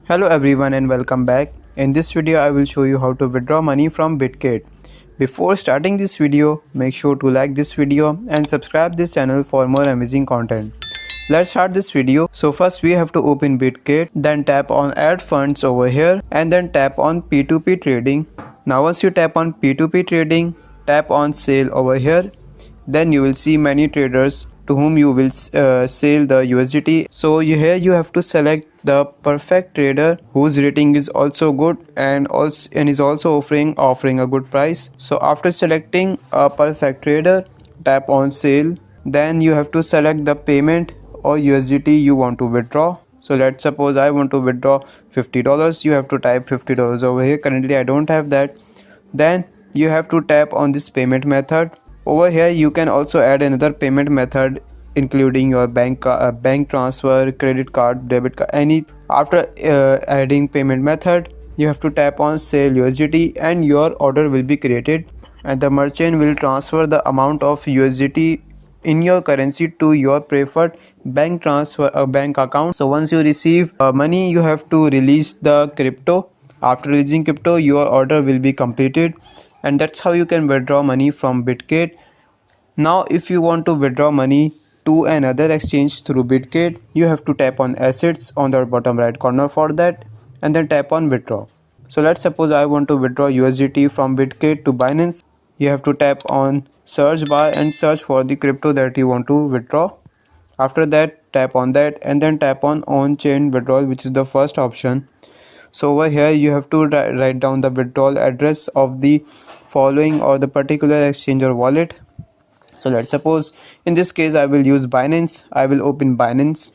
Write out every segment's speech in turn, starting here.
Hello everyone and welcome back. In this video I will show you how to withdraw money from Bitget. Before starting this video, make sure to like this video and subscribe this channel for more amazing content. Let's start this video. So first we have to open Bitget, then tap on add funds over here and then tap on P2P trading. Now once you tap on P2P trading, tap on sale over here. Then you will see many traders to whom you will sell the USDT. So here you have to select the perfect trader whose rating is also good and is also offering a good price. So after selecting a perfect trader, tap on sale. Then you have to select the payment or USDT you want to withdraw. So let's suppose I want to withdraw $50. You have to type $50 over here. Currently I don't have that. Then you have to tap on this payment method. Over here you can also add another payment method including your bank transfer, credit card, debit card, any. After adding payment method, you have to tap on sell USDT and your order will be created and the merchant will transfer the amount of USDT in your currency to your preferred bank account. So once you receive money, you have to release the crypto. After releasing crypto, your order will be completed, and that's how you can withdraw money from Bitget. Now if you want to withdraw money to another exchange through Bitget, you have to tap on assets on the bottom right corner for that and then tap on withdraw. So let's suppose I want to withdraw USDT from Bitget to Binance. You have to tap on search bar and search for the crypto that you want to withdraw. After that, tap on that and then tap on on-chain withdrawal, which is the first option. So over here you have to write down the withdrawal address of the following or the particular exchange or wallet. So let's suppose in this case I will use Binance. I will open Binance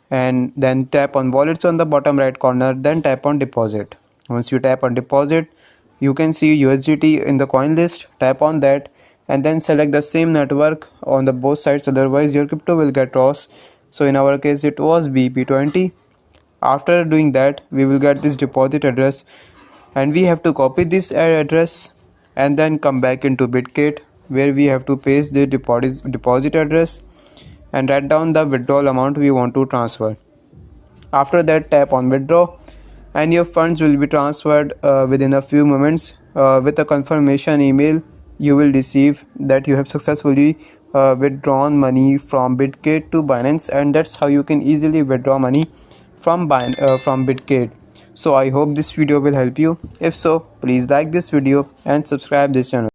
and then tap on wallets on the bottom right corner, then tap on deposit. Once you tap on deposit, you can see USDT in the coin list. Tap on that and then select the same network on the both sides, otherwise your crypto will get lost. So in our case it was BP20. After doing that, we will get this deposit address and we have to copy this address and then come back into Bitget, where we have to paste the deposit address and write down the withdrawal amount we want to transfer. After that, tap on withdraw and your funds will be transferred within a few moments. With a confirmation email, you will receive that you have successfully withdrawn money from Bitget to Binance, and that's how you can easily withdraw money from Bitget. So I hope this video will help you. If so, please like this video and subscribe this channel.